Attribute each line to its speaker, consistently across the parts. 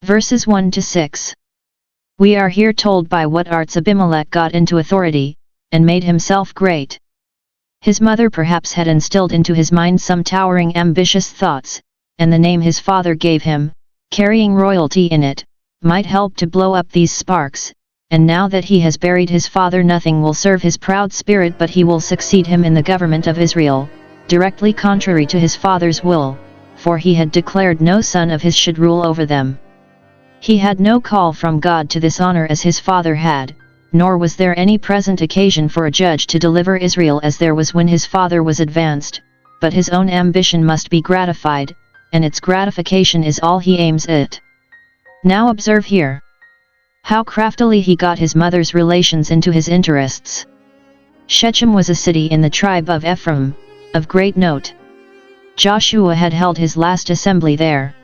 Speaker 1: Verses 1 to 6. We are here told by what arts Abimelech got into authority, and made himself great. His mother perhaps had instilled into his mind some towering ambitious thoughts, and the name his father gave him, carrying royalty in it, might help to blow up these sparks, and now that he has buried his father, nothing will serve his proud spirit but he will succeed him in the government of Israel, directly contrary to his father's will, for he had declared no son of his should rule over them. He had no call from God to this honor as his father had, nor was there any present occasion for a judge to deliver Israel as there was when his father was advanced, but his own ambition must be gratified, and its gratification is all he aims at. Now observe here how craftily he got his mother's relations into his interests. Shechem was a city in the tribe of Ephraim, of great note. Joshua had held his last assembly there.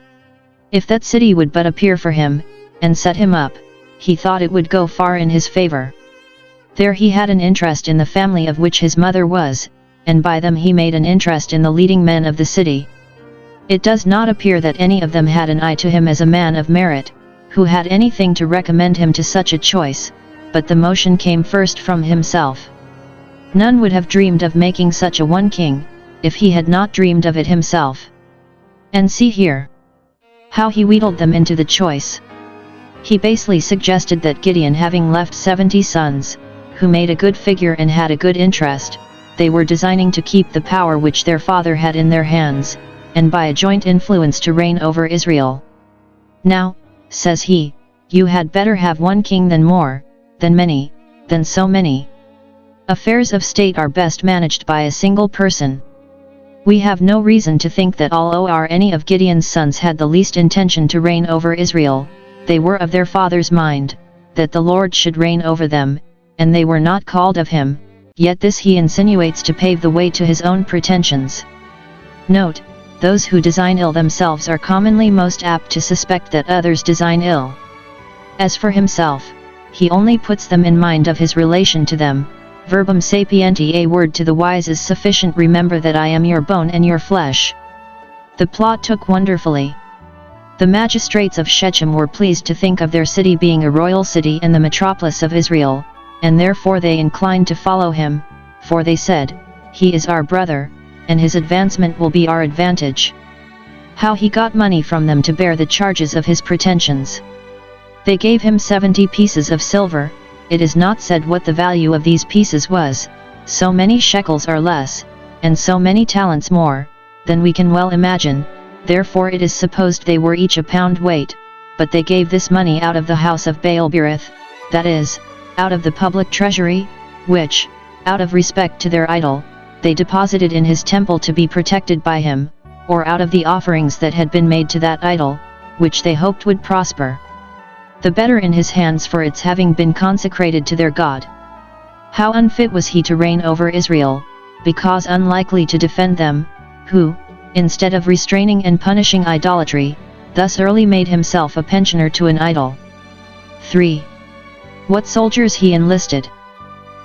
Speaker 1: If that city would but appear for him, and set him up, he thought it would go far in his favor. There he had an interest in the family of which his mother was, and by them he made an interest in the leading men of the city. It does not appear that any of them had an eye to him as a man of merit, who had anything to recommend him to such a choice, but the motion came first from himself. None would have dreamed of making such a one king, if he had not dreamed of it himself. And see here how he wheedled them into the choice. He basely suggested that Gideon, having left 70 sons, who made a good figure and had a good interest, they were designing to keep the power which their father had in their hands, and by a joint influence to reign over Israel. Now, says he, you had better have one king than more, than many, than so many. Affairs of state are best managed by a single person. We have no reason to think that or any of Gideon's sons had the least intention to reign over Israel. They were of their father's mind, that the Lord should reign over them, and they were not called of him, yet this he insinuates to pave the way to his own pretensions. Note, those who design ill themselves are commonly most apt to suspect that others design ill. As for himself, he only puts them in mind of his relation to them. Verbum sapienti, a word to the wise is sufficient. Remember that I am your bone and your flesh. The plot took wonderfully. The magistrates of Shechem were pleased to think of their city being a royal city and the metropolis of Israel, and therefore they inclined to follow him, for they said, he is our brother, and his advancement will be our advantage. How he got money from them to bear the charges of his pretensions. They gave him 70 pieces of silver. It is not said what the value of these pieces was, so many shekels or less, and so many talents more, than we can well imagine, therefore it is supposed they were each a pound weight, but they gave this money out of the house of Baal-berith, that is, out of the public treasury, which, out of respect to their idol, they deposited in his temple to be protected by him, or out of the offerings that had been made to that idol, which they hoped would prosper. The better in his hands for its having been consecrated to their God. How unfit was he to reign over Israel, because unlikely to defend them, who, instead of restraining and punishing idolatry, thus early made himself a pensioner to an idol. 3. What soldiers he enlisted.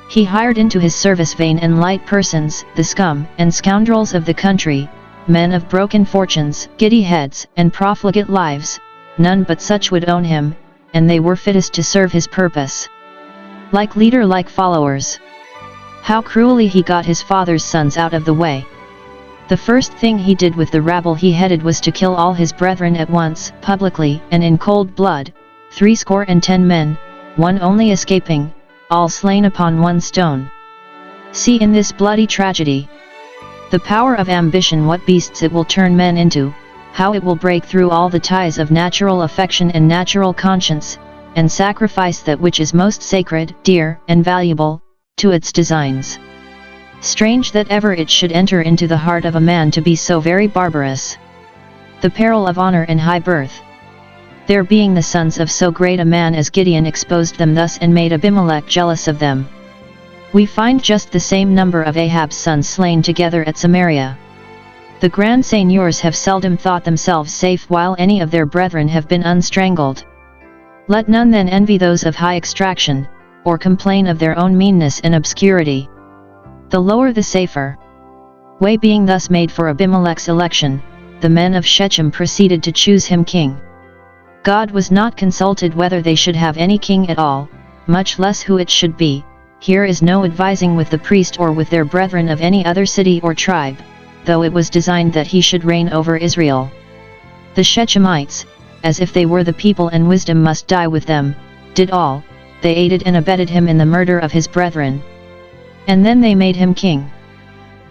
Speaker 1: He hired into his service vain and light persons, the scum and scoundrels of the country, men of broken fortunes, giddy heads, and profligate lives. None but such would own him, and they were fittest to serve his purpose. Like leader, like followers. How cruelly he got his father's sons out of the way. The first thing he did with the rabble he headed was to kill all his brethren at once, publicly and in cold blood, 70 men, one only escaping, all slain upon one stone. See in this bloody tragedy the power of ambition, what beasts it will turn men into, how it will break through all the ties of natural affection and natural conscience, and sacrifice that which is most sacred, dear, and valuable, to its designs. Strange that ever it should enter into the heart of a man to be so very barbarous. The peril of honor and high birth. Their being the sons of so great a man as Gideon exposed them thus and made Abimelech jealous of them. We find just the same number of Ahab's sons slain together at Samaria. The grand seigneurs have seldom thought themselves safe while any of their brethren have been unstrangled. Let none then envy those of high extraction, or complain of their own meanness and obscurity. The lower the safer. Way being thus made for Abimelech's election, the men of Shechem proceeded to choose him king. God was not consulted whether they should have any king at all, much less who it should be. Here is no advising with the priest or with their brethren of any other city or tribe, though it was designed that he should reign over Israel. The Shechemites, as if they were the people and wisdom must die with them, did all, they aided and abetted him in the murder of his brethren. And then they made him king.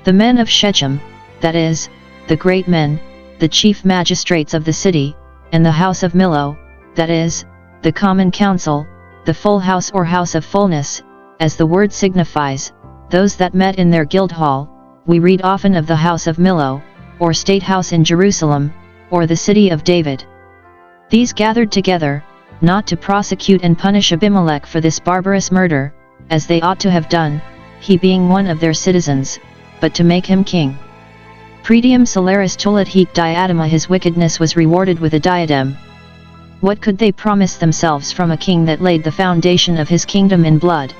Speaker 1: The men of Shechem, that is, the great men, the chief magistrates of the city, and the house of Millo, that is, the common council, the full house or house of fullness, as the word signifies, those that met in their guild hall. We read often of the house of Millo, or state house in Jerusalem, or the city of David. These gathered together, not to prosecute and punish Abimelech for this barbarous murder, as they ought to have done, he being one of their citizens, but to make him king. Pretium Solaris tulit hic diadema, his wickedness was rewarded with a diadem. What could they promise themselves from a king that laid the foundation of his kingdom in blood?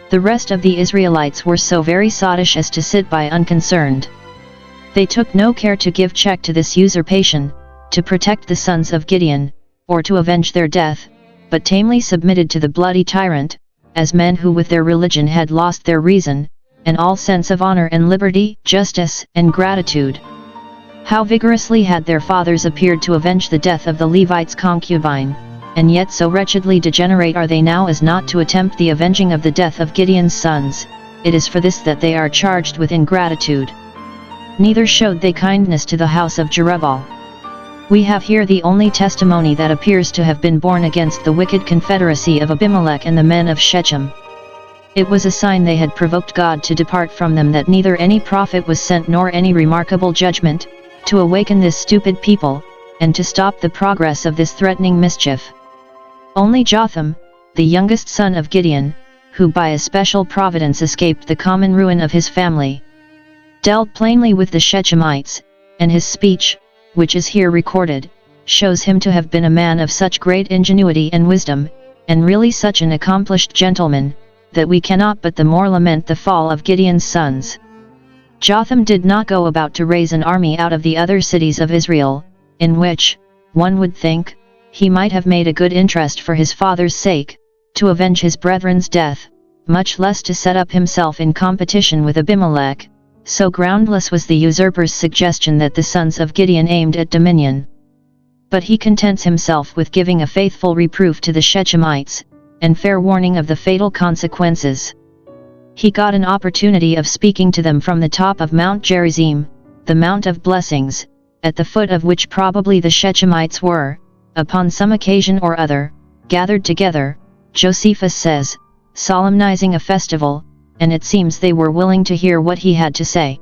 Speaker 1: The rest of the Israelites were so very sottish as to sit by unconcerned. They took no care to give check to this usurpation, to protect the sons of Gideon, or to avenge their death, but tamely submitted to the bloody tyrant, as men who with their religion had lost their reason, and all sense of honor and liberty, justice, and gratitude. How vigorously had their fathers appeared to avenge the death of the Levite's concubine, and yet so wretchedly degenerate are they now as not to attempt the avenging of the death of Gideon's sons. It is for this that they are charged with ingratitude. Neither showed they kindness to the house of Jerubbaal. We have here the only testimony that appears to have been borne against the wicked confederacy of Abimelech and the men of Shechem. It was a sign they had provoked God to depart from them, that neither any prophet was sent nor any remarkable judgment, to awaken this stupid people, and to stop the progress of this threatening mischief. Only Jotham, the youngest son of Gideon, who by a special providence escaped the common ruin of his family, dealt plainly with the Shechemites, and his speech, which is here recorded, shows him to have been a man of such great ingenuity and wisdom, and really such an accomplished gentleman, that we cannot but the more lament the fall of Gideon's sons. Jotham did not go about to raise an army out of the other cities of Israel, in which, one would think, he might have made a good interest for his father's sake, to avenge his brethren's death, much less to set up himself in competition with Abimelech. So groundless was the usurper's suggestion that the sons of Gideon aimed at dominion. But he contents himself with giving a faithful reproof to the Shechemites, and fair warning of the fatal consequences. He got an opportunity of speaking to them from the top of Mount Gerizim, the Mount of Blessings, at the foot of which probably the Shechemites were, upon some occasion or other, gathered together, Josephus says, solemnizing a festival, and it seems they were willing to hear what he had to say.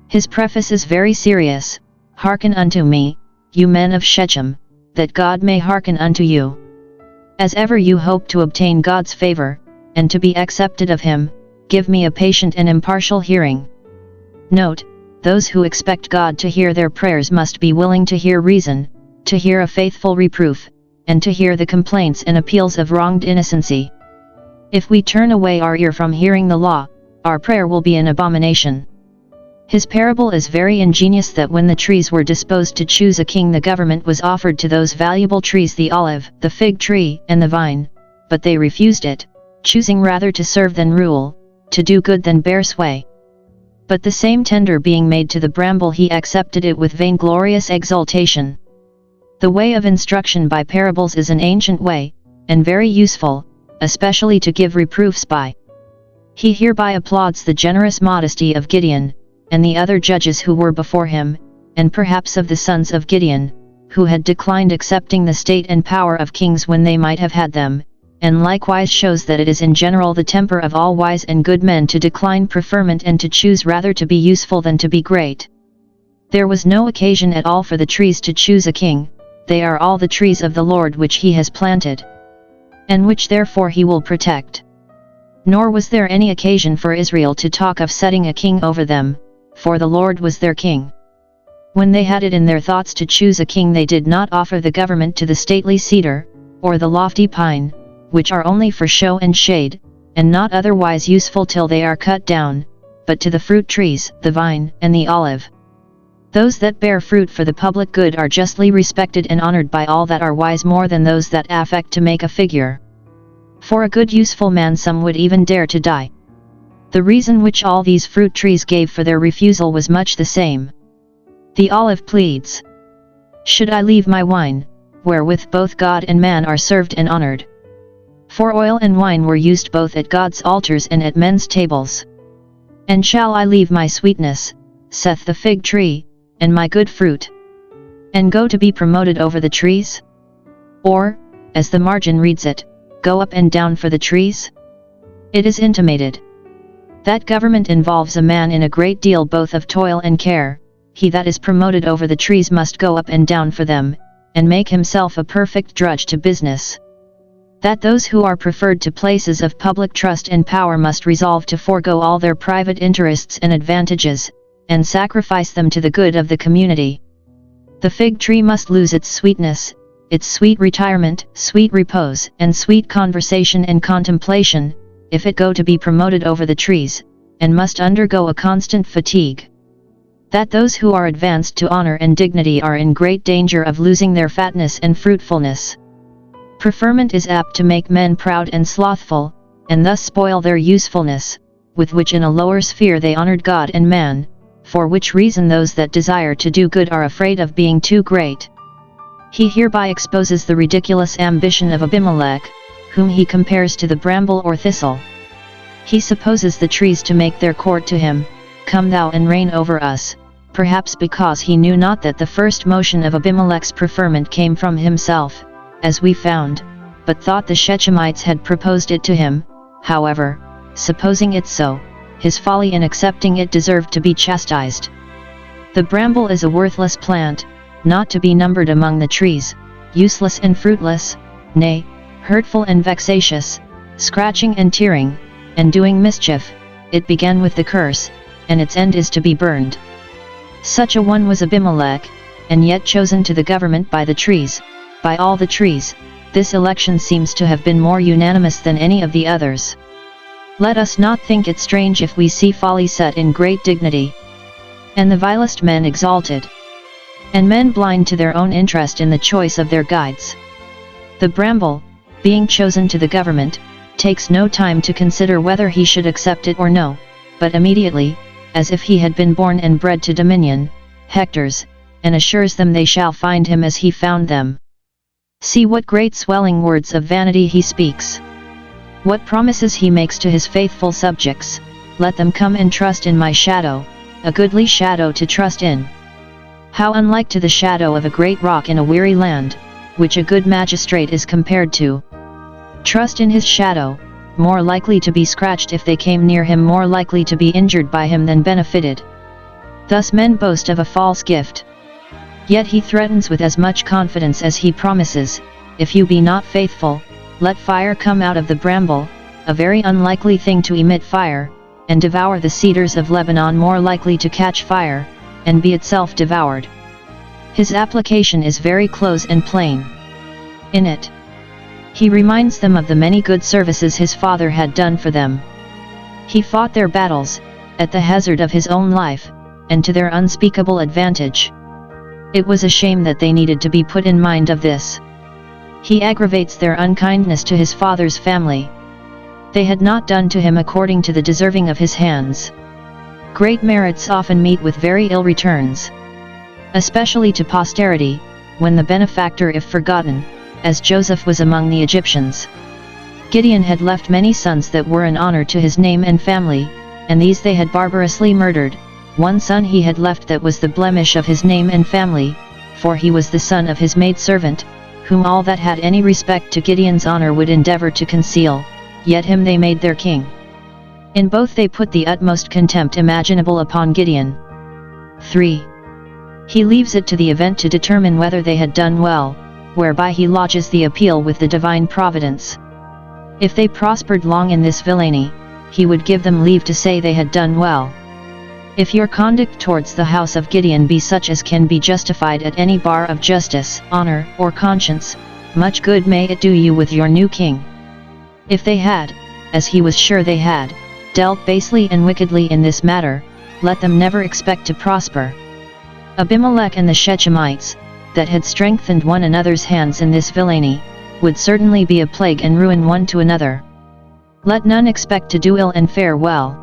Speaker 1: His preface is very serious. Hearken unto me, you men of Shechem, that God may hearken unto you. As ever you hope to obtain God's favor, and to be accepted of him, give me a patient and impartial hearing. Note, those who expect God to hear their prayers must be willing to hear reason, to hear a faithful reproof, and to hear the complaints and appeals of wronged innocency. If we turn away our ear from hearing the law, our prayer will be an abomination. His parable is very ingenious, that when the trees were disposed to choose a king, the government was offered to those valuable trees, the olive, the fig tree, and the vine, but they refused it, choosing rather to serve than rule, to do good than bear sway. But the same tender being made to the bramble, he accepted it with vainglorious exultation. The way of instruction by parables is an ancient way, and very useful, especially to give reproofs by. He hereby applauds the generous modesty of Gideon, and the other judges who were before him, and perhaps of the sons of Gideon, who had declined accepting the state and power of kings when they might have had them, and likewise shows that it is in general the temper of all wise and good men to decline preferment and to choose rather to be useful than to be great. There was no occasion at all for the trees to choose a king, they are all the trees of the Lord which he has planted, and which therefore he will protect. Nor was there any occasion for Israel to talk of setting a king over them, for the Lord was their king. When they had it in their thoughts to choose a king, they did not offer the government to the stately cedar, or the lofty pine, which are only for show and shade, and not otherwise useful till they are cut down, but to the fruit trees, the vine, and the olive. Those that bear fruit for the public good are justly respected and honored by all that are wise more than those that affect to make a figure. For a good useful man some would even dare to die. The reason which all these fruit trees gave for their refusal was much the same. The olive pleads, "Should I leave my wine, wherewith both God and man are served and honored?" For oil and wine were used both at God's altars and at men's tables. "And shall I leave my sweetness, saith the fig tree, and my good fruit, and go to be promoted over the trees?" Or, as the margin reads it, "go up and down for the trees?" It is intimated that government involves a man in a great deal both of toil and care. He that is promoted over the trees must go up and down for them, and make himself a perfect drudge to business. That those who are preferred to places of public trust and power must resolve to forego all their private interests and advantages, and sacrifice them to the good of the community. The fig tree must lose its sweetness, its sweet retirement, sweet repose, and sweet conversation and contemplation, if it go to be promoted over the trees, and must undergo a constant fatigue. That those who are advanced to honor and dignity are in great danger of losing their fatness and fruitfulness. Preferment is apt to make men proud and slothful, and thus spoil their usefulness, with which in a lower sphere they honored God and man, for which reason those that desire to do good are afraid of being too great. He hereby exposes the ridiculous ambition of Abimelech, whom he compares to the bramble or thistle. He supposes the trees to make their court to him, "Come thou and reign over us," perhaps because he knew not that the first motion of Abimelech's preferment came from himself, as we found, but thought the Shechemites had proposed it to him. However, supposing it so, his folly in accepting it deserved to be chastised. The bramble is a worthless plant, not to be numbered among the trees, useless and fruitless, nay, hurtful and vexatious, scratching and tearing, and doing mischief. It began with the curse, and its end is to be burned. Such a one was Abimelech, and yet chosen to the government by the trees, by all the trees. This election seems to have been more unanimous than any of the others. Let us not think it strange if we see folly set in great dignity, and the vilest men exalted, and men blind to their own interest in the choice of their guides. The bramble, being chosen to the government, takes no time to consider whether he should accept it or no, but immediately, as if he had been born and bred to dominion, hectors, and assures them they shall find him as he found them. See what great swelling words of vanity he speaks. What promises he makes to his faithful subjects: "Let them come and trust in my shadow," a goodly shadow to trust in. How unlike to the shadow of a great rock in a weary land, which a good magistrate is compared to. Trust in his shadow, more likely to be scratched if they came near him, more likely to be injured by him than benefited. Thus men boast of a false gift. Yet he threatens with as much confidence as he promises, "If you be not faithful, let fire come out of the bramble," a very unlikely thing to emit fire, and devour the cedars of Lebanon, more likely to catch fire, and be itself devoured. His application is very close and plain. In it, he reminds them of the many good services his father had done for them. He fought their battles, at the hazard of his own life, and to their unspeakable advantage. It was a shame that they needed to be put in mind of this. He aggravates their unkindness to his father's family. They had not done to him according to the deserving of his hands. Great merits often meet with very ill returns, especially to posterity, when the benefactor, if forgotten, as Joseph was among the Egyptians. Gideon had left many sons that were an honor to his name and family, and these they had barbarously murdered. One son he had left that was the blemish of his name and family, for he was the son of his maidservant, whom all that had any respect to Gideon's honor would endeavor to conceal, yet him they made their king. In both they put the utmost contempt imaginable upon Gideon. 3. He leaves it to the event to determine whether they had done well, whereby he lodges the appeal with the divine providence. If they prospered long in this villainy, he would give them leave to say they had done well. If your conduct towards the house of Gideon be such as can be justified at any bar of justice, honor, or conscience, much good may it do you with your new king. If they had, as he was sure they had, dealt basely and wickedly in this matter, let them never expect to prosper. Abimelech and the Shechemites, that had strengthened one another's hands in this villainy, would certainly be a plague and ruin one to another. Let none expect to do ill and fare well.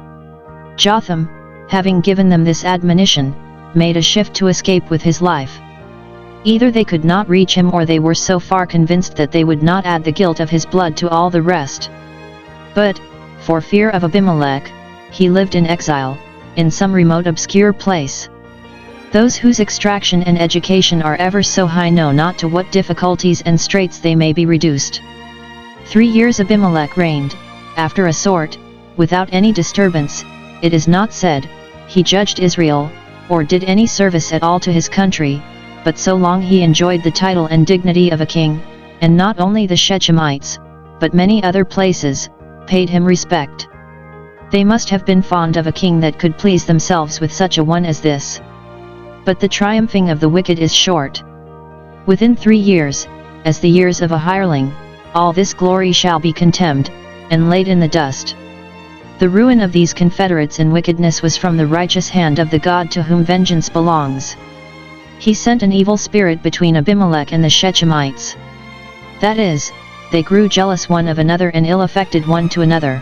Speaker 1: Jotham, having given them this admonition, made a shift to escape with his life. Either they could not reach him, or they were so far convinced that they would not add the guilt of his blood to all the rest. But, for fear of Abimelech, he lived in exile, in some remote obscure place. Those whose extraction and education are ever so high know not to what difficulties and straits they may be reduced. 3 years Abimelech reigned, after a sort, without any disturbance. It is not said, he judged Israel, or did any service at all to his country, but so long he enjoyed the title and dignity of a king, and not only the Shechemites, but many other places, paid him respect. They must have been fond of a king that could please themselves with such a one as this. But the triumphing of the wicked is short. Within 3 years, as the years of a hireling, all this glory shall be contemned, and laid in the dust. The ruin of these confederates in wickedness was from the righteous hand of the God to whom vengeance belongs. He sent an evil spirit between Abimelech and the Shechemites. That is, they grew jealous one of another and ill-affected one to another.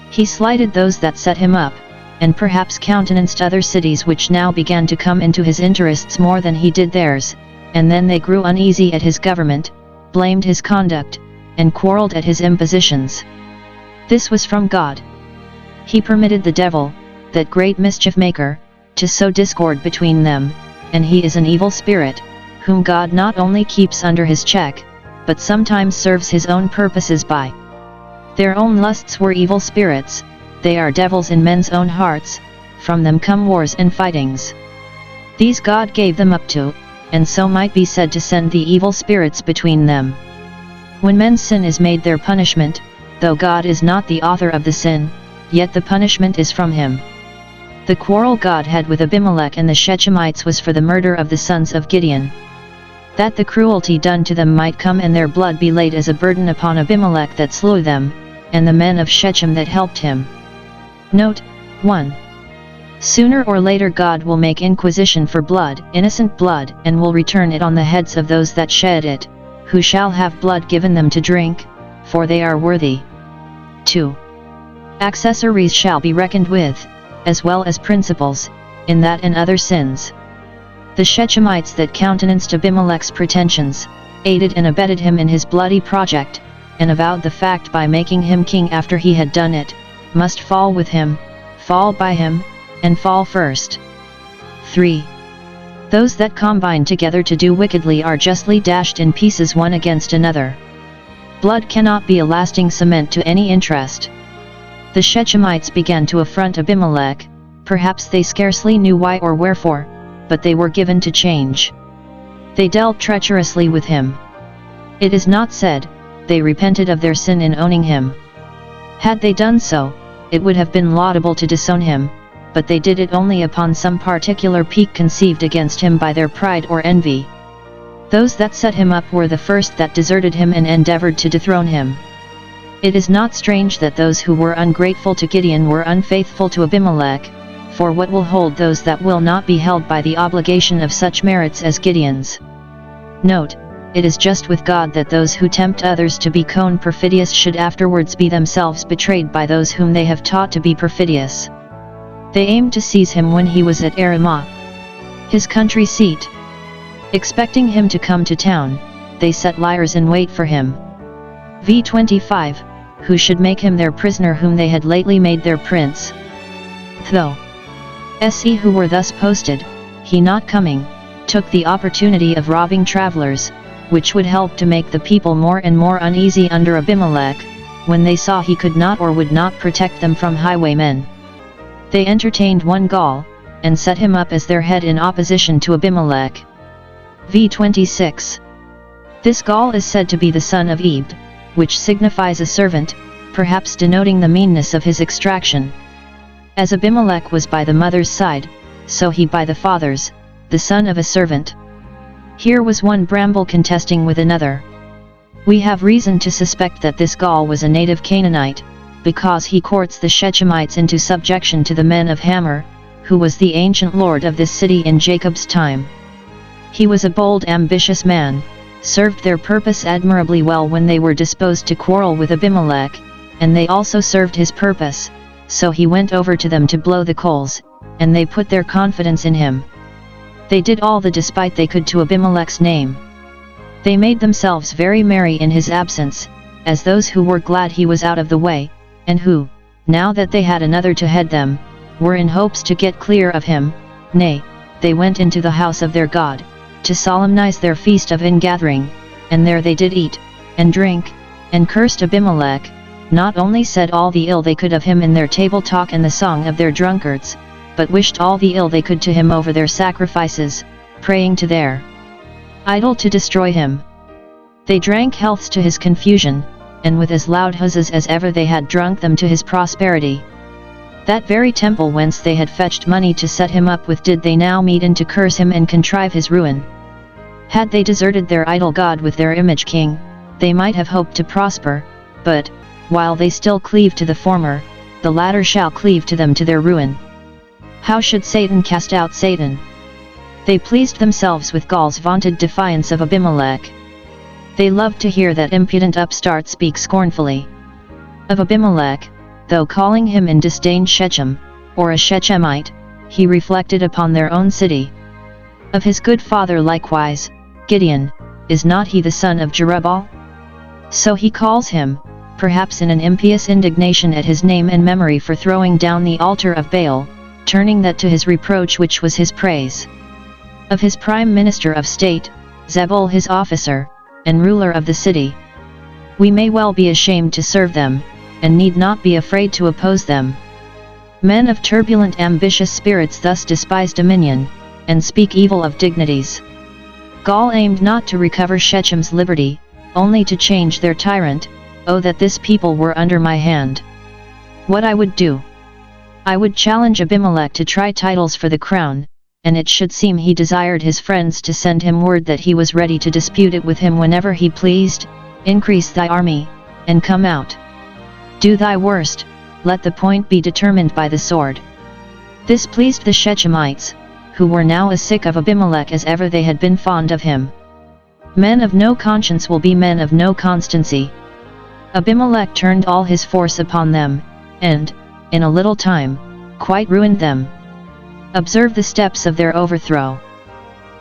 Speaker 1: He slighted those that set him up, and perhaps countenanced other cities which now began to come into his interests more than he did theirs, and then they grew uneasy at his government, blamed his conduct, and quarreled at his impositions. This was from God. He permitted the devil, that great mischief-maker, to sow discord between them, and he is an evil spirit, whom God not only keeps under his check, but sometimes serves his own purposes by. Their own lusts were evil spirits, they are devils in men's own hearts, from them come wars and fightings. These God gave them up to, and so might be said to send the evil spirits between them. When men's sin is made their punishment, though God is not the author of the sin, yet the punishment is from him. The quarrel God had with Abimelech and the Shechemites was for the murder of the sons of Gideon. That the cruelty done to them might come and their blood be laid as a burden upon Abimelech that slew them, and the men of Shechem that helped him. Note 1. Sooner or later God will make inquisition for blood, innocent blood, and will return it on the heads of those that shed it, who shall have blood given them to drink, for they are worthy. 2. Accessories shall be reckoned with, as well as principals, in that and other sins. The Shechemites that countenanced Abimelech's pretensions, aided and abetted him in his bloody project, and avowed the fact by making him king after he had done it, must fall with him, fall by him, and fall first. 3. Those that combine together to do wickedly are justly dashed in pieces one against another. Blood cannot be a lasting cement to any interest. The Shechemites began to affront Abimelech, perhaps they scarcely knew why or wherefore, but they were given to change. They dealt treacherously with him. It is not said, they repented of their sin in owning him. Had they done so, it would have been laudable to disown him, but they did it only upon some particular pique conceived against him by their pride or envy. Those that set him up were the first that deserted him and endeavored to dethrone him. It is not strange that those who were ungrateful to Gideon were unfaithful to Abimelech, for what will hold those that will not be held by the obligation of such merits as Gideon's? Note, it is just with God that those who tempt others to be perfidious should afterwards be themselves betrayed by those whom they have taught to be perfidious. They aimed to seize him when he was at Aramah, his country seat. Expecting him to come to town, they set liers in wait for him. v25, who should make him their prisoner whom they had lately made their prince. Though se who were thus posted, he not coming, took the opportunity of robbing travelers, which would help to make the people more and more uneasy under Abimelech, when they saw he could not or would not protect them from highwaymen. They entertained one Gaul, and set him up as their head in opposition to Abimelech. v26. This Gaul is said to be the son of Ebed, which signifies a servant, perhaps denoting the meanness of his extraction. As Abimelech was by the mother's side, so he by the father's, the son of a servant. Here was one bramble contesting with another. We have reason to suspect that this Gaul was a native Canaanite, because he courts the Shechemites into subjection to the men of Hamor, who was the ancient lord of this city in Jacob's time. He was a bold, ambitious man, served their purpose admirably well when they were disposed to quarrel with Abimelech, and they also served his purpose, so he went over to them to blow the coals, and they put their confidence in him. They did all the despite they could to Abimelech's name. They made themselves very merry in his absence, as those who were glad he was out of the way, and who, now that they had another to head them, were in hopes to get clear of him. Nay, they went into the house of their God, to solemnize their feast of ingathering, and there they did eat, and drink, and cursed Abimelech, not only said all the ill they could of him in their table talk and the song of their drunkards, but wished all the ill they could to him over their sacrifices, praying to their idol to destroy him. They drank healths to his confusion, and with as loud huzzas as ever they had drunk them to his prosperity. That very temple whence they had fetched money to set him up with did they now meet in to curse him and contrive his ruin. Had they deserted their idol god with their image king, they might have hoped to prosper, but, while they still cleave to the former, the latter shall cleave to them to their ruin. How should Satan cast out Satan? They pleased themselves with Gaul's vaunted defiance of Abimelech. They loved to hear that impudent upstart speak scornfully of Abimelech, though calling him in disdain Shechem, or a Shechemite, he reflected upon their own city. Of his good father likewise, Gideon, is not he the son of Jerubbaal? So he calls him, perhaps in an impious indignation at his name and memory for throwing down the altar of Baal, turning that to his reproach which was his praise. Of his prime minister of state, Zebul his officer, and ruler of the city. We may well be ashamed to serve them, and need not be afraid to oppose them. Men of turbulent ambitious spirits thus despise dominion, and speak evil of dignities. Gaul aimed not to recover Shechem's liberty, only to change their tyrant. Oh, that this people were under my hand! What I would do? I would challenge Abimelech to try titles for the crown, and it should seem he desired his friends to send him word that he was ready to dispute it with him whenever he pleased. Increase thy army, and come out. Do thy worst, let the point be determined by the sword. This pleased the Shechemites, who were now as sick of Abimelech as ever they had been fond of him. Men of no conscience will be men of no constancy. Abimelech turned all his force upon them, and, in a little time, quite ruined them. Observe the steps of their overthrow.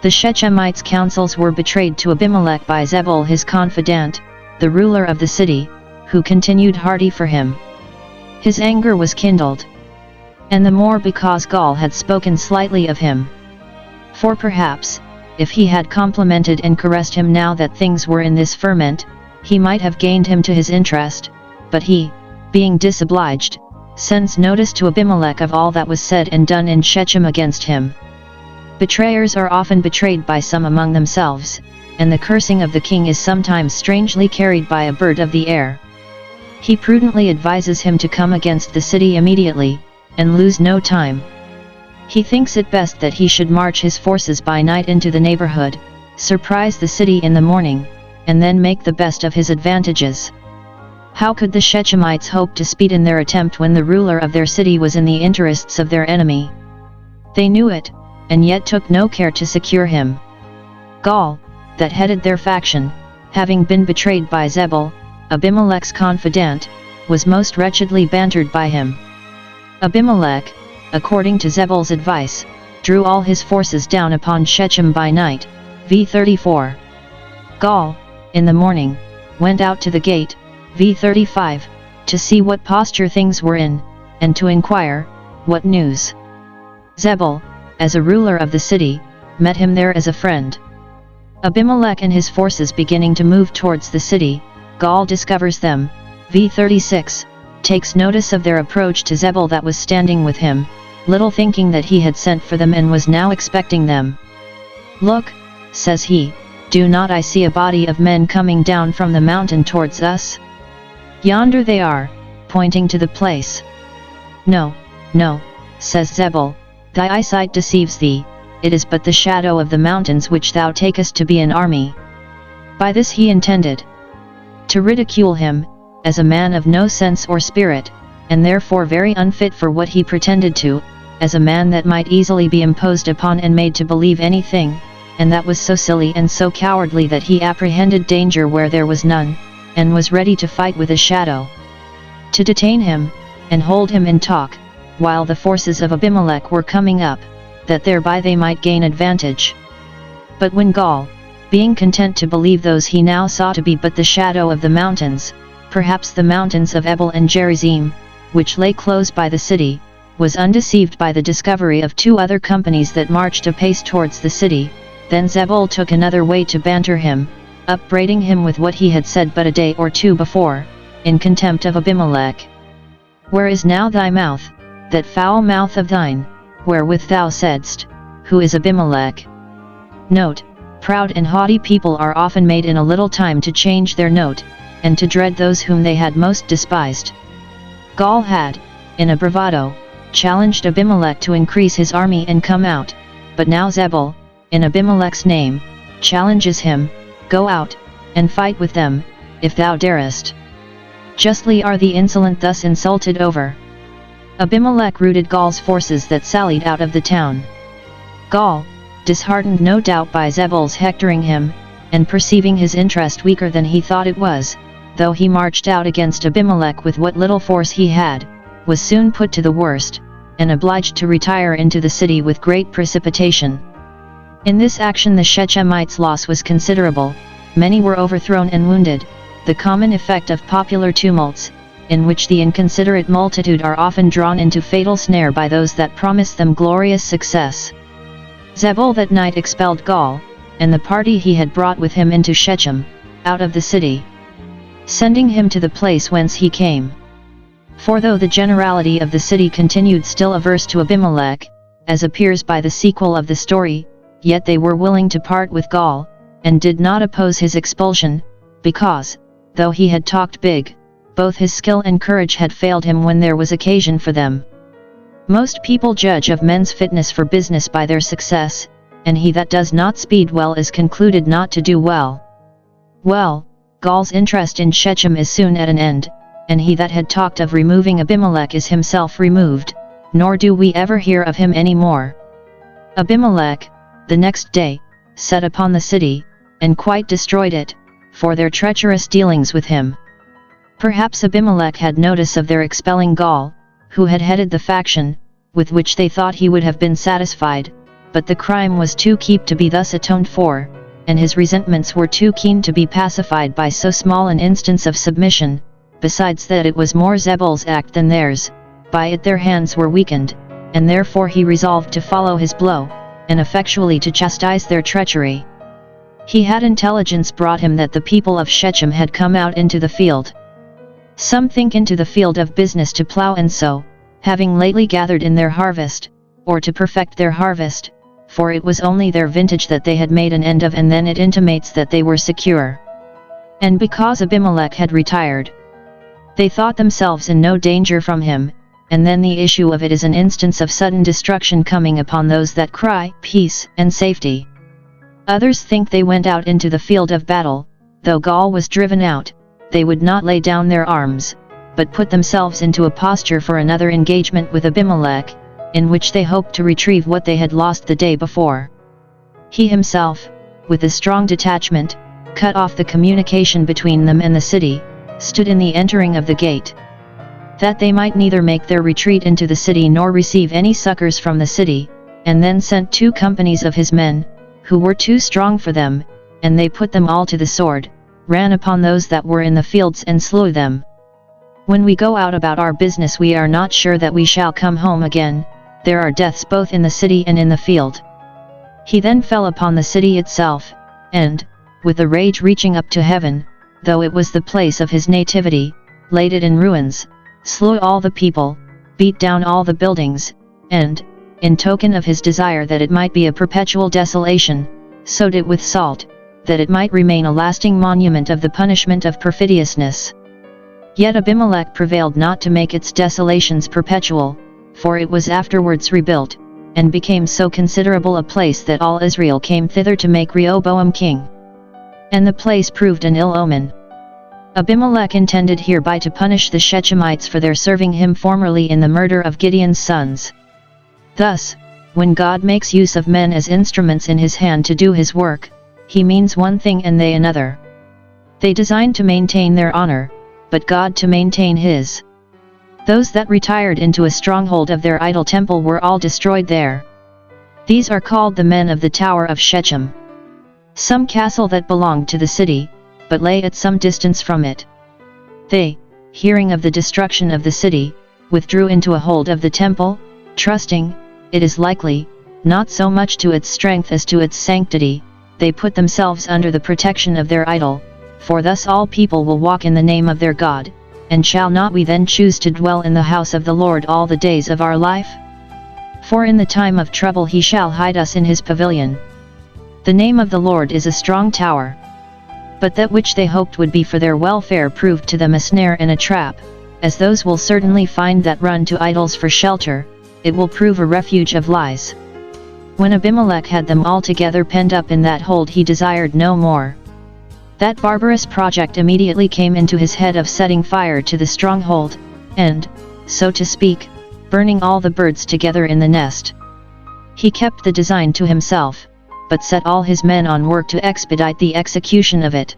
Speaker 1: The Shechemites' counsels were betrayed to Abimelech by Zebul his confidant, the ruler of the city, who continued hearty for him. His anger was kindled, and the more because Gaul had spoken slightly of him. For perhaps, if he had complimented and caressed him now that things were in this ferment, he might have gained him to his interest, but he, being disobliged, sends notice to Abimelech of all that was said and done in Shechem against him. Betrayers are often betrayed by some among themselves, and the cursing of the king is sometimes strangely carried by a bird of the air. He prudently advises him to come against the city immediately, and lose no time. He thinks it best that he should march his forces by night into the neighborhood, surprise the city in the morning, and then make the best of his advantages. How could the Shechemites hope to speed in their attempt when the ruler of their city was in the interests of their enemy? They knew it, and yet took no care to secure him. Gaul, that headed their faction, having been betrayed by Zebul, Abimelech's confidant, was most wretchedly bantered by him. Abimelech, according to Zebul's advice, drew all his forces down upon Shechem by night. v. 34. Gaul, in the morning, went out to the gate, v. 35, to see what posture things were in, and to inquire, what news. Zebul, as a ruler of the city, met him there as a friend. Abimelech and his forces beginning to move towards the city, Gaul discovers them, v. 36, takes notice of their approach to Zebul that was standing with him, little thinking that he had sent for them and was now expecting them. Look, says he, do not I see a body of men coming down from the mountain towards us? Yonder they are, pointing to the place. No, no, says Zebul, thy eyesight deceives thee, it is but the shadow of the mountains which thou takest to be an army. By this he intended to ridicule him, as a man of no sense or spirit, and therefore very unfit for what he pretended to, as a man that might easily be imposed upon and made to believe anything, and that was so silly and so cowardly that he apprehended danger where there was none, and was ready to fight with a shadow. To detain him, and hold him in talk, while the forces of Abimelech were coming up, that thereby they might gain advantage. But when Gaul, being content to believe those he now saw to be but the shadow of the mountains, perhaps the mountains of Ebal and Gerizim, which lay close by the city, was undeceived by the discovery of two other companies that marched apace towards the city, then Zebul took another way to banter him, upbraiding him with what he had said but a day or two before, in contempt of Abimelech. Where is now thy mouth, that foul mouth of thine, wherewith thou saidst, Who is Abimelech? Note: proud and haughty people are often made in a little time to change their note, and to dread those whom they had most despised. Gaul had, in a bravado, challenged Abimelech to increase his army and come out, but now Zebul, in Abimelech's name, challenges him, Go out, and fight with them, if thou darest. Justly are the insolent thus insulted over. Abimelech routed Gaul's forces that sallied out of the town. Gaul, disheartened no doubt by Zebul's hectoring him, and perceiving his interest weaker than he thought it was, though he marched out against Abimelech with what little force he had, was soon put to the worst, and obliged to retire into the city with great precipitation. In this action the Shechemites' loss was considerable, many were overthrown and wounded, the common effect of popular tumults, in which the inconsiderate multitude are often drawn into fatal snare by those that promise them glorious success. Zebul that night expelled Gaul, and the party he had brought with him into Shechem, out of the city, sending him to the place whence he came. For though the generality of the city continued still averse to Abimelech, as appears by the sequel of the story, yet they were willing to part with Gaul, and did not oppose his expulsion, because, though he had talked big, both his skill and courage had failed him when there was occasion for them. Most people judge of men's fitness for business by their success, and he that does not speed well is concluded not to do well. Well, Gaul's interest in Shechem is soon at an end, and he that had talked of removing Abimelech is himself removed, nor do we ever hear of him any more. Abimelech, the next day, set upon the city, and quite destroyed it, for their treacherous dealings with him. Perhaps Abimelech had notice of their expelling Gaul, who had headed the faction, with which they thought he would have been satisfied, but the crime was too deep to be thus atoned for, and his resentments were too keen to be pacified by so small an instance of submission, besides that it was more Zebul's act than theirs, by it their hands were weakened, and therefore he resolved to follow his blow, and effectually to chastise their treachery. He had intelligence brought him that the people of Shechem had come out into the field. Some think into the field of business to plough and sow, having lately gathered in their harvest, or to perfect their harvest, for it was only their vintage that they had made an end of, and then it intimates that they were secure. And because Abimelech had retired, they thought themselves in no danger from him, and then the issue of it is an instance of sudden destruction coming upon those that cry, Peace and safety. Others think they went out into the field of battle, though Gaul was driven out, they would not lay down their arms, but put themselves into a posture for another engagement with Abimelech, in which they hoped to retrieve what they had lost the day before. He himself, with a strong detachment, cut off the communication between them and the city, stood in the entering of the gate, that they might neither make their retreat into the city nor receive any succors from the city, and then sent 2 companies of his men, who were too strong for them, and they put them all to the sword, ran upon those that were in the fields and slew them. When we go out about our business we are not sure that we shall come home again, there are deaths both in the city and in the field. He then fell upon the city itself, and, with a rage reaching up to heaven, though it was the place of his nativity, laid it in ruins, slew all the people, beat down all the buildings, and, in token of his desire that it might be a perpetual desolation, sowed it with salt, that it might remain a lasting monument of the punishment of perfidiousness. Yet Abimelech prevailed not to make its desolations perpetual, for it was afterwards rebuilt, and became so considerable a place that all Israel came thither to make Rehoboam king. And the place proved an ill omen. Abimelech intended hereby to punish the Shechemites for their serving him formerly in the murder of Gideon's sons. Thus, when God makes use of men as instruments in his hand to do his work, he means one thing and they another. They designed to maintain their honor, but God to maintain his. Those that retired into a stronghold of their idol temple were all destroyed there. These are called the men of the Tower of Shechem. Some castle that belonged to the city, but lay at some distance from it. They, hearing of the destruction of the city, withdrew into a hold of the temple, trusting, it is likely, not so much to its strength as to its sanctity. They put themselves under the protection of their idol, for thus all people will walk in the name of their God, and shall not we then choose to dwell in the house of the Lord all the days of our life? For in the time of trouble he shall hide us in his pavilion. The name of the Lord is a strong tower. But that which they hoped would be for their welfare proved to them a snare and a trap, as those will certainly find that run to idols for shelter, it will prove a refuge of lies. When Abimelech had them all together penned up in that hold, he desired no more. That barbarous project immediately came into his head of setting fire to the stronghold, and, so to speak, burning all the birds together in the nest. He kept the design to himself, but set all his men on work to expedite the execution of it.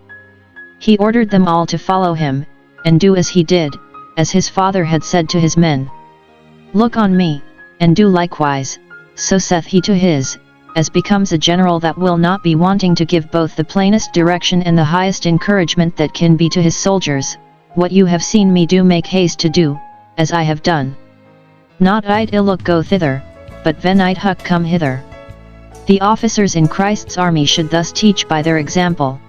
Speaker 1: He ordered them all to follow him, and do as he did, as his father had said to his men. Look on me, and do likewise, so saith he to his, as becomes a general that will not be wanting to give both the plainest direction and the highest encouragement that can be to his soldiers. What you have seen me do, make haste to do, as I have done. Not I'd illook go thither, but ven I'd huck come hither. The officers in Christ's army should thus teach by their example.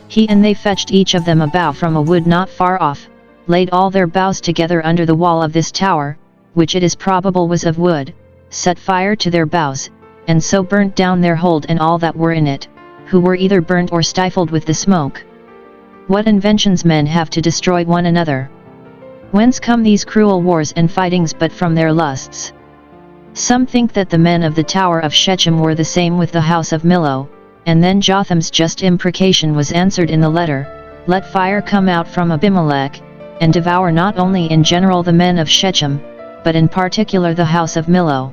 Speaker 1: He and they fetched each of them a bough from a wood not far off, laid all their boughs together under the wall of this tower, which it is probable was of wood, set fire to their boughs, and so burnt down their hold and all that were in it, who were either burnt or stifled with the smoke. What inventions men have to destroy one another! Whence come these cruel wars and fightings but from their lusts? Some think that the men of the Tower of Shechem were the same with the house of Millo, and then Jotham's just imprecation was answered in the letter, let fire come out from Abimelech, and devour not only in general the men of Shechem, but in particular the house of Millo.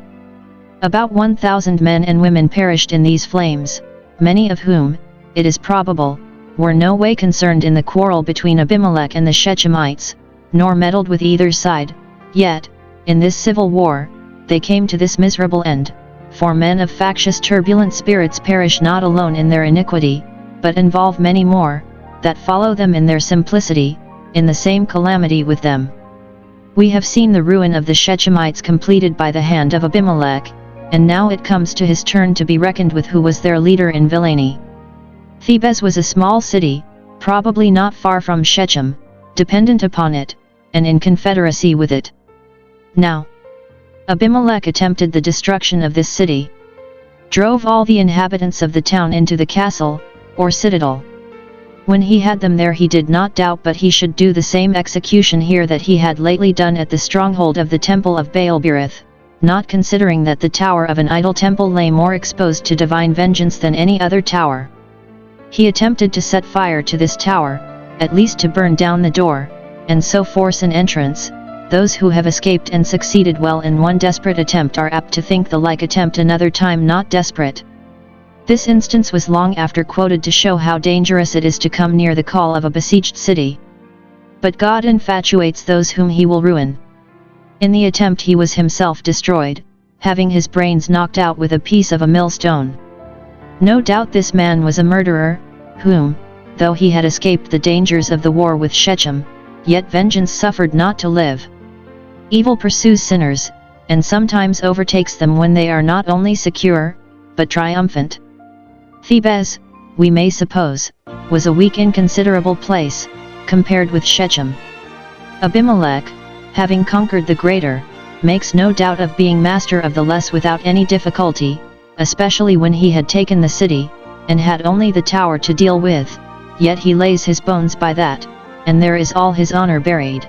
Speaker 1: About 1,000 men and women perished in these flames, many of whom, it is probable, were no way concerned in the quarrel between Abimelech and the Shechemites, nor meddled with either side, yet, in this civil war, they came to this miserable end, for men of factious turbulent spirits perish not alone in their iniquity, but involve many more, that follow them in their simplicity, in the same calamity with them. We have seen the ruin of the Shechemites completed by the hand of Abimelech, and now it comes to his turn to be reckoned with who was their leader in villainy. Thebes was a small city, probably not far from Shechem, dependent upon it, and in confederacy with it. Now, Abimelech attempted the destruction of this city, drove all the inhabitants of the town into the castle, or citadel. When he had them there he did not doubt but he should do the same execution here that he had lately done at the stronghold of the temple of Baal-berith, not considering that the tower of an idol temple lay more exposed to divine vengeance than any other tower. He attempted to set fire to this tower, at least to burn down the door, and so force an entrance. Those who have escaped and succeeded well in one desperate attempt are apt to think the like attempt another time not desperate. This instance was long after quoted to show how dangerous it is to come near the call of a besieged city. But God infatuates those whom he will ruin. In the attempt he was himself destroyed, having his brains knocked out with a piece of a millstone. No doubt this man was a murderer, whom, though he had escaped the dangers of the war with Shechem, yet vengeance suffered not to live. Evil pursues sinners, and sometimes overtakes them when they are not only secure, but triumphant. Thebes, we may suppose, was a weak inconsiderable place, compared with Shechem. Abimelech, having conquered the greater, makes no doubt of being master of the less without any difficulty, especially when he had taken the city, and had only the tower to deal with, yet he lays his bones by that, and there is all his honor buried.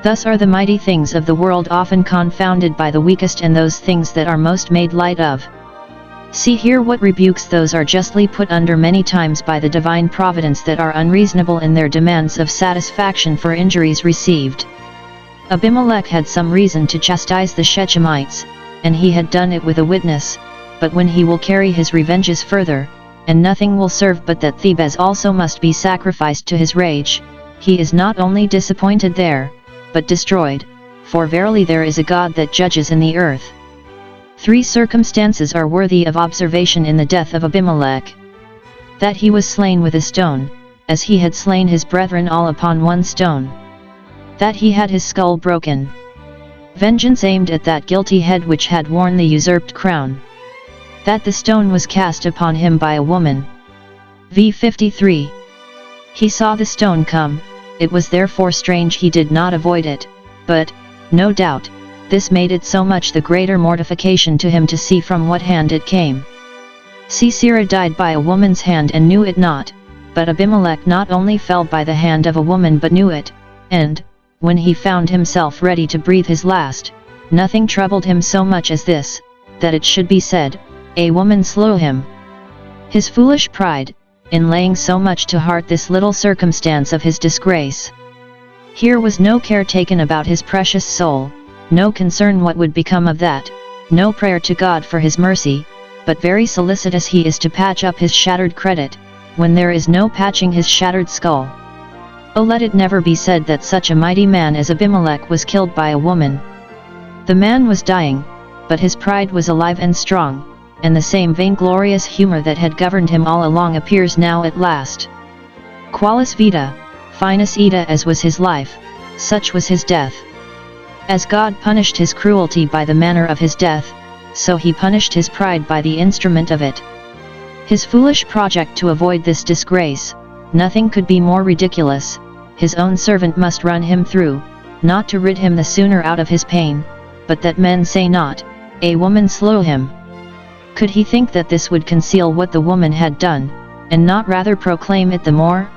Speaker 1: Thus are the mighty things of the world often confounded by the weakest and those things that are most made light of. See here what rebukes those are justly put under many times by the divine providence that are unreasonable in their demands of satisfaction for injuries received. Abimelech had some reason to chastise the Shechemites, and he had done it with a witness, but when he will carry his revenges further, and nothing will serve but that Thebes also must be sacrificed to his rage, he is not only disappointed there, but destroyed, for verily there is a God that judges in the earth. 3 circumstances are worthy of observation in the death of Abimelech. That he was slain with a stone, as he had slain his brethren all upon one stone. That he had his skull broken. Vengeance aimed at that guilty head which had worn the usurped crown. That the stone was cast upon him by a woman. v. 53. He saw the stone come, it was therefore strange he did not avoid it, but, no doubt, this made it so much the greater mortification to him to see from what hand it came. Sisera died by a woman's hand and knew it not, but Abimelech not only fell by the hand of a woman but knew it, and, when he found himself ready to breathe his last, nothing troubled him so much as this, that it should be said, a woman slew him. His foolish pride, in laying so much to heart this little circumstance of his disgrace. Here was no care taken about his precious soul, no concern what would become of that, no prayer to God for his mercy, but very solicitous he is to patch up his shattered credit, when there is no patching his shattered skull. Oh, let it never be said that such a mighty man as Abimelech was killed by a woman. The man was dying, but his pride was alive and strong, and the same vainglorious humor that had governed him all along appears now at last. Qualis vita, finus ita, as was his life, such was his death. As God punished his cruelty by the manner of his death, so he punished his pride by the instrument of it. His foolish project to avoid this disgrace, nothing could be more ridiculous. His own servant must run him through, not to rid him the sooner out of his pain, but that men say not, a woman slew him. Could he think that this would conceal what the woman had done, and not rather proclaim it the more?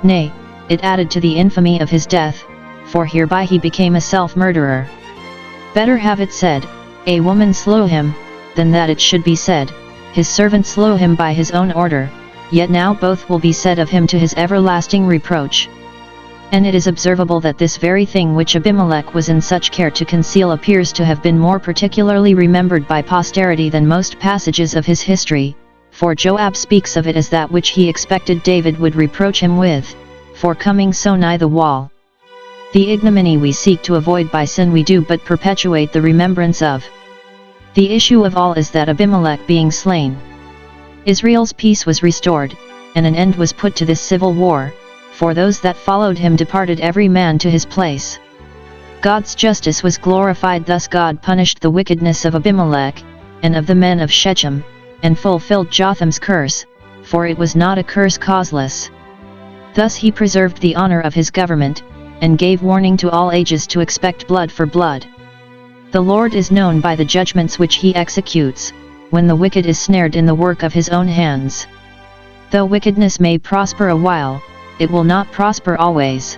Speaker 1: Nay, it added to the infamy of his death, for hereby he became a self-murderer. Better have it said, a woman slew him, than that it should be said, his servant slew him by his own order, yet now both will be said of him to his everlasting reproach. And it is observable that this very thing which Abimelech was in such care to conceal appears to have been more particularly remembered by posterity than most passages of his history, for Joab speaks of it as that which he expected David would reproach him with, for coming so nigh the wall. The ignominy we seek to avoid by sin we do but perpetuate the remembrance of. The issue of all is that Abimelech being slain, Israel's peace was restored, and an end was put to this civil war, for those that followed him departed every man to his place. God's justice was glorified, thus God punished the wickedness of Abimelech, and of the men of Shechem, and fulfilled Jotham's curse, for it was not a curse causeless. Thus he preserved the honor of his government, and gave warning to all ages to expect blood for blood. The Lord is known by the judgments which he executes, when the wicked is snared in the work of his own hands. Though wickedness may prosper a while, it will not prosper always.